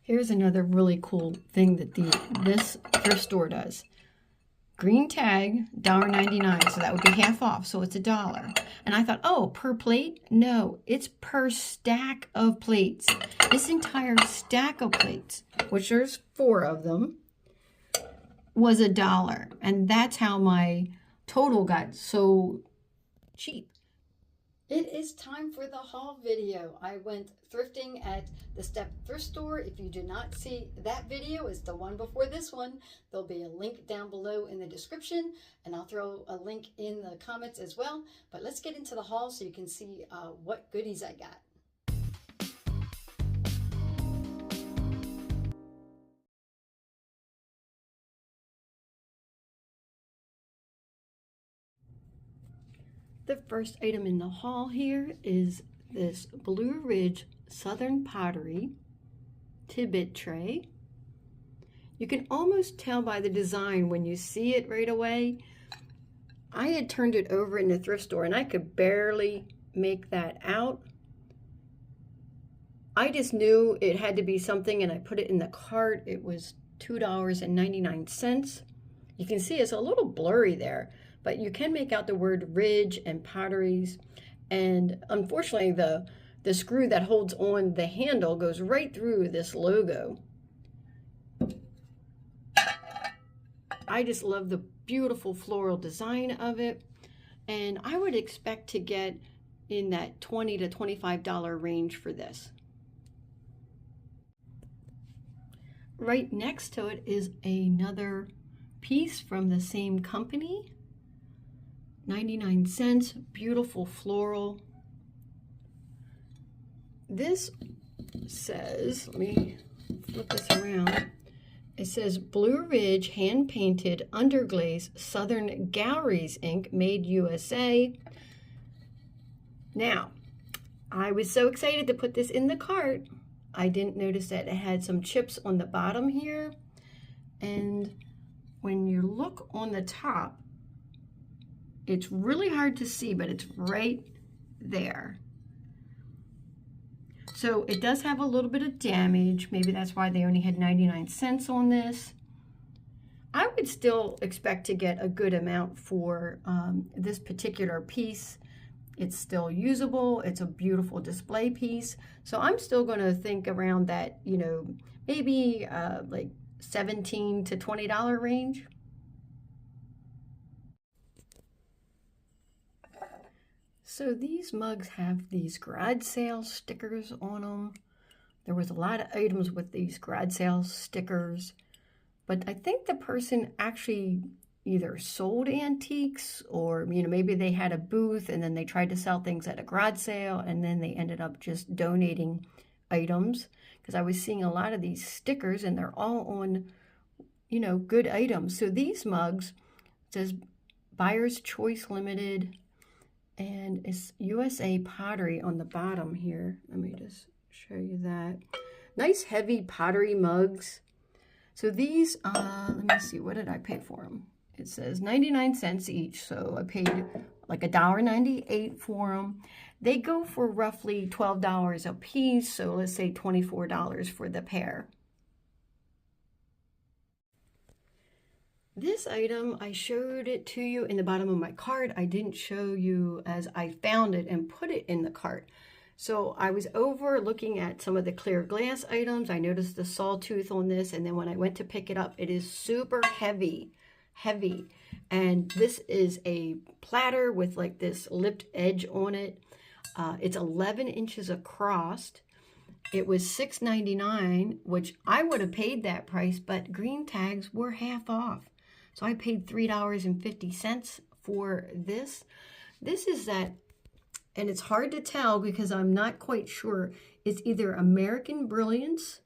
Here's another really cool thing that this thrift store does. Green tag, $1.99, so that would be half off, so it's $1. And I thought, oh, per plate? No, it's per stack of plates. This entire stack of plates, which there's 4 of them, was $1. And that's how my total got so cheap. It is time for the haul video. I went thrifting at the Step Thrift Store. If you do not see that video, it's the one before this one. There'll be a link down below in the description, and I'll throw a link in the comments as well. But let's get into the haul so you can see what goodies I got. The first item in the haul here is this Blue Ridge Southern Pottery tidbit tray. You can almost tell by the design when you see it right away. I had turned it over in the thrift store and I could barely make that out. I just knew it had to be something and I put it in the cart. It was $2.99. You can see it's a little blurry there, but you can make out the word ridge and potteries. And unfortunately, the screw that holds on the handle goes right through this logo. I just love the beautiful floral design of it. And I would expect to get in that $20 to $25 range for this. Right next to it is another piece from the same company. 99 cents, beautiful floral. This says, let me flip this around. It says Blue Ridge hand painted underglaze Southern Galleries ink, made USA. Now, I was so excited to put this in the cart. I didn't notice that it had some chips on the bottom here. And when you look on the top, it's really hard to see, but it's right there. So it does have a little bit of damage. Maybe that's why they only had 99 cents on this. I would still expect to get a good amount for this particular piece. It's still usable. It's a beautiful display piece. So I'm still going to think around that, you know, maybe like $17 to $20 range. So these mugs have these garage sale stickers on them. There was a lot of items with these garage sale stickers, but I think the person actually either sold antiques or, you know, maybe they had a booth and then they tried to sell things at a garage sale and then they ended up just donating items, because I was seeing a lot of these stickers and they're all on, you know, good items. So these mugs, it says Buyer's Choice Limited, and it's USA Pottery on the bottom here. Let me just show you that. Nice heavy pottery mugs. So these, let me see, what did I pay for them? It says 99 cents each, so I paid like $1.98 for them. They go for roughly $12 a piece, so let's say $24 for the pair. This item, I showed it to you in the bottom of my cart. I didn't show you as I found it and put it in the cart. So I was over looking at some of the clear glass items. I noticed the sawtooth on this, and then when I went to pick it up, it is super heavy. And this is a platter with like this lipped edge on it. It's 11 inches across. It was $6.99, which I would have paid that price, but green tags were half off. So I paid $3.50 for this. This is that, and it's hard to tell because I'm not quite sure. It's either American Brilliance,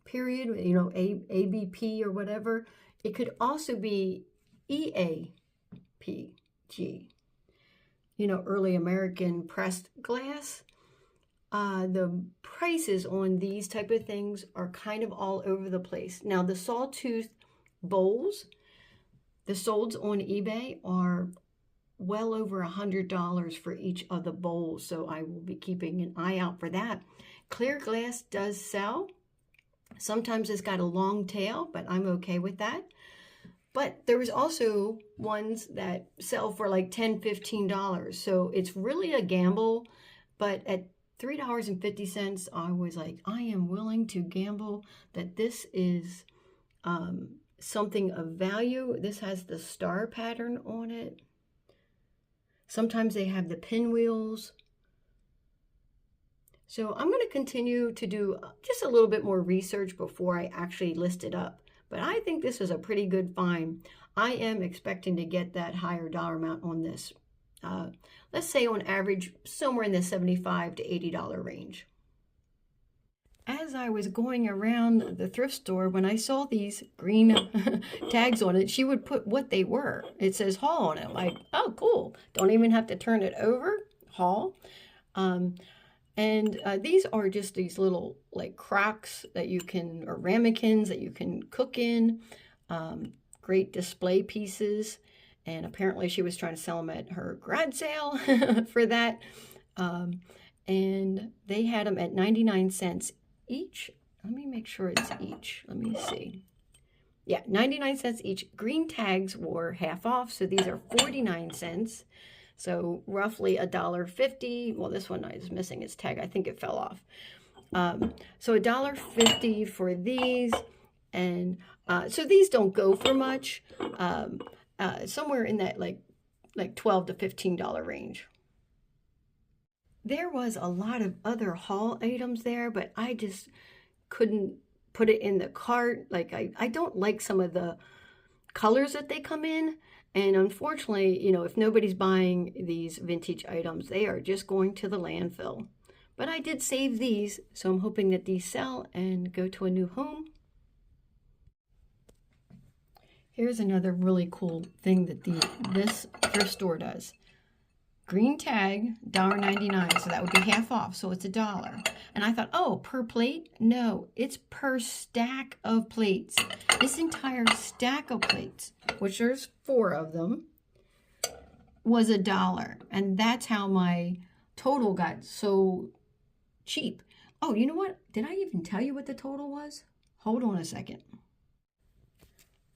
period, you know, ABP or whatever. It could also be EAPG, you know, early American pressed glass. The prices on these type of things are kind of all over the place. Now, the sawtooth bowls, the solds on eBay are well over $100 for each of the bowls, so I will be keeping an eye out for that. Clear glass does sell. Sometimes it's got a long tail, but I'm okay with that. But there was also ones that sell for like $10, $15. So it's really a gamble. But at $3.50, I was like, I am willing to gamble that this is something of value. This has the star pattern on it. Sometimes they have the pinwheels. So I'm going to continue to do just a little bit more research before I actually list it up. But I think this is a pretty good find. I am expecting to get that higher dollar amount on this. Let's say on average, somewhere in the $75 to $80 range. As I was going around the thrift store, when I saw these green tags on it, she would put what they were. It says haul on it. I'm like, oh, cool. Don't even have to turn it over. Haul. And these are just these little like crocks that you can, or ramekins that you can cook in. Great display pieces. And apparently she was trying to sell them at her garage sale for that. And they had them at 99 cents each. Let me make sure it's each. Let me see. Yeah, 99 cents each. Green tags were half off, so these are 49 cents. So roughly $1.50. Well, this one is missing its tag. I think it fell off. So $1.50 for these. And so these don't go for much. Somewhere in that like $12 to $15 range. There was a lot of other haul items there, but I just couldn't put it in the cart. Like I don't like some of the colors that they come in. And unfortunately, you know, if nobody's buying these vintage items, they are just going to the landfill. But I did save these, so I'm hoping that these sell and go to a new home. Here's another really cool thing that this thrift store does. Green tag, $1.99, so that would be half off, so it's $1. And I thought, oh, per plate? No, it's per stack of plates. This entire stack of plates, which there's 4 of them, was $1. And that's how my total got so cheap. Oh, you know what? Did I even tell you what the total was? Hold on a second.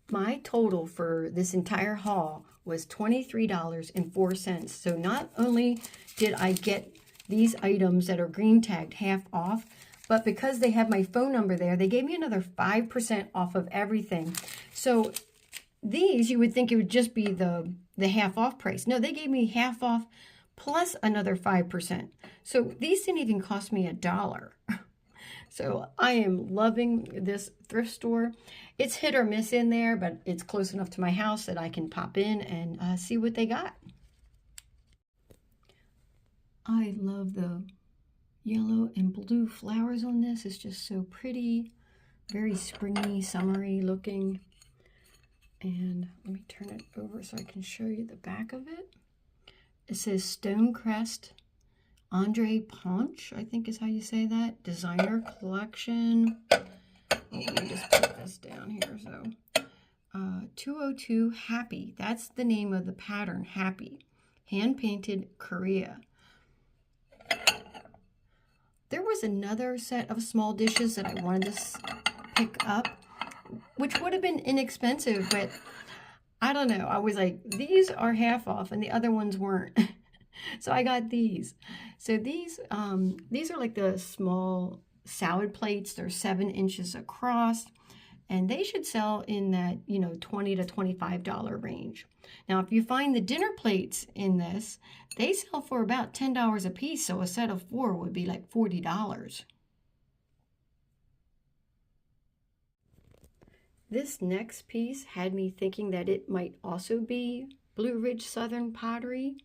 My total for this entire haul was $23.04. So not only did I get these items that are green tagged half off, but because they have my phone number there, they gave me another 5% off of everything. So these, you would think it would just be the half off price. No, they gave me half off plus another 5%. So these didn't even cost me $1. So I am loving this thrift store. It's hit or miss in there, but it's close enough to my house that I can pop in and see what they got. I love the yellow and blue flowers on this. It's just so pretty, very springy, summery looking. And let me turn it over so I can show you the back of it. It says Stonecrest Andre Ponch, I think is how you say that. Designer collection. Oh, let me just put this down here. So 202 Happy. That's the name of the pattern, Happy. Hand painted Korea. There was another set of small dishes that I wanted to pick up, which would have been inexpensive, but I don't know. I was like, these are half off and the other ones weren't. So I got these. So these are like the small salad plates. They're 7 inches across, and they should sell in that, you know, $20 to $25 range. Now, if you find the dinner plates in this, they sell for about $10 a piece. So a set of 4 would be like $40. This next piece had me thinking that it might also be Blue Ridge Southern pottery.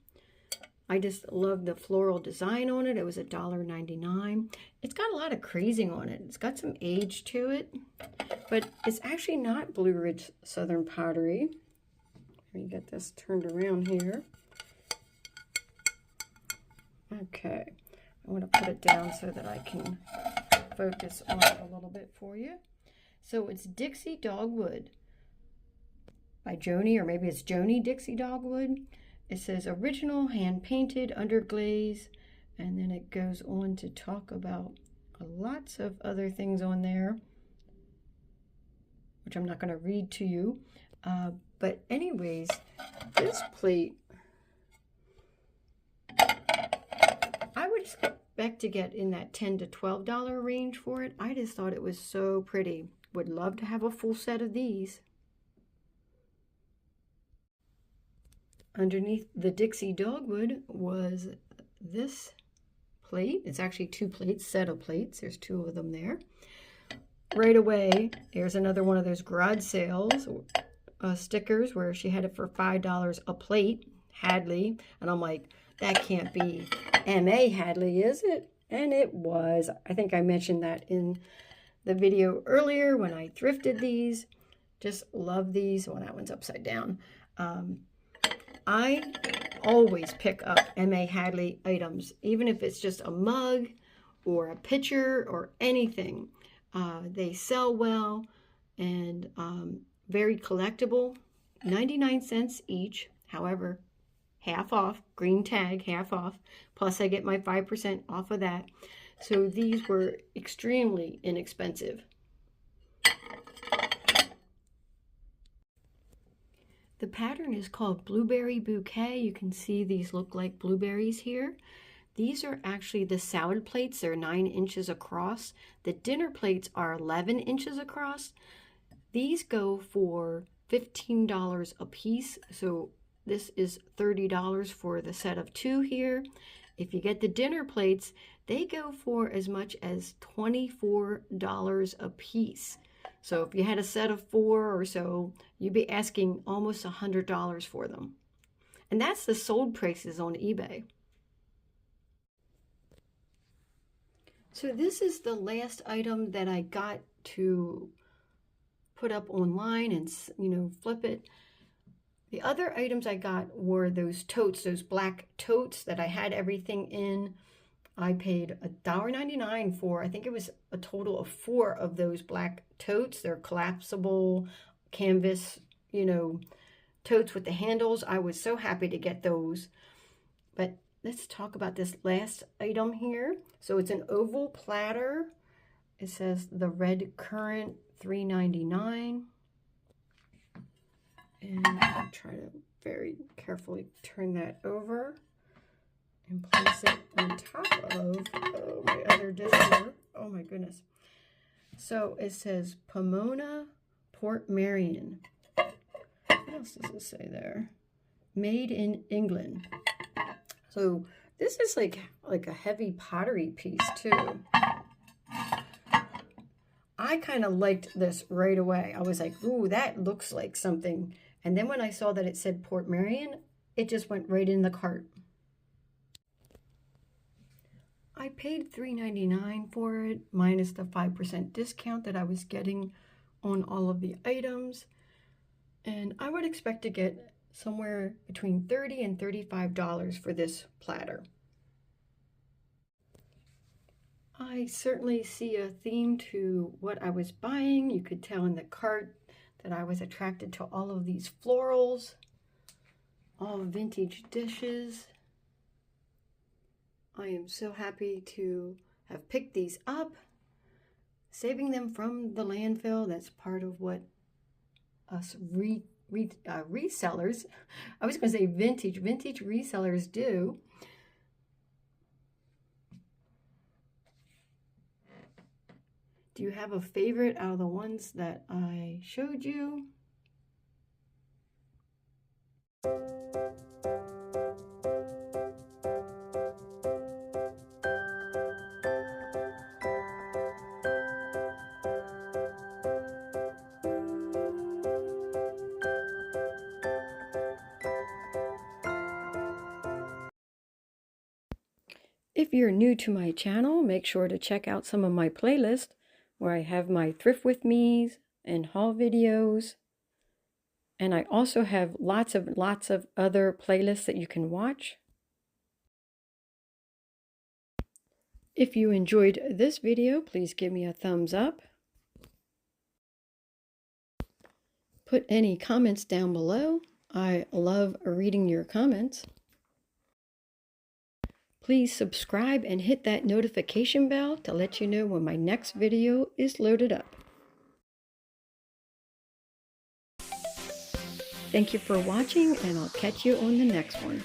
I just love the floral design on it. It was $1.99. It's got a lot of crazing on it. It's got some age to it, but it's actually not Blue Ridge Southern pottery. Let me get this turned around here. Okay, I'm going to put it down so that I can focus on it a little bit for you. So it's Dixie Dogwood by Joni, or maybe it's Joni Dixie Dogwood. it says original hand painted underglaze, and then it goes on to talk about lots of other things on there, which I'm not going to read to you. But anyways, this plate, I would expect to get in that $10 to $12 range for it. I just thought it was so pretty. Would love to have a full set of these. Underneath the Dixie Dogwood was this plate. It's actually two plates, set of plates. There's two of them there. Right away, here's another one of those garage sales stickers where she had it for $5 a plate, Hadley. And I'm like, that can't be M.A. Hadley, is it? And it was. I think I mentioned that in the video earlier when I thrifted these. Just love these. Well, that one's upside down. I always pick up M.A. Hadley items, even if it's just a mug or a pitcher or anything. They sell well and very collectible, 99 cents each. However, half off, green tag, half off, plus I get my 5% off of that. So these were extremely inexpensive. The pattern is called Blueberry Bouquet. You can see these look like blueberries here. These are actually the salad plates. They're 9 inches across. The dinner plates are 11 inches across. These go for $15 a piece. So this is $30 for the set of 2 here. If you get the dinner plates, they go for as much as $24 a piece. So if you had a set of 4 or so, you'd be asking almost $100 for them. And that's the sold prices on eBay. So this is the last item that I got to put up online and, flip it. The other items I got were those totes, those black totes that I had everything in. I paid $1.99 for, I think it was a total of 4 of those black totes. They're collapsible canvas, totes with the handles. I was so happy to get those. But let's talk about this last item here. So it's an oval platter. It says the red currant, $3.99. And I'll try to very carefully turn that over and place it on top of my other dish here. Oh my goodness. So it says Pomona Port Marion. What else does it say there? Made in England. So this is like a heavy pottery piece too. I kind of liked this right away. I was like, ooh, that looks like something. And then when I saw that it said Port Marion, it just went right in the cart. I paid $3.99 for it, minus the 5% discount that I was getting on all of the items. And I would expect to get somewhere between $30 and $35 for this platter. I certainly see a theme to what I was buying. You could tell in the cart that I was attracted to all of these florals, all vintage dishes. I am so happy to have picked these up, saving them from the landfill. That's part of what us resellers, I was going to say vintage resellers do. Do you have a favorite out of the ones that I showed you? If you're new to my channel, make sure to check out some of my playlists where I have my thrift with me's and haul videos. And I also have lots of other playlists that you can watch. If you enjoyed this video, please give me a thumbs up. Put any comments down below. I love reading your comments. Please subscribe and hit that notification bell to let you know when my next video is loaded up. Thank you for watching, and I'll catch you on the next one.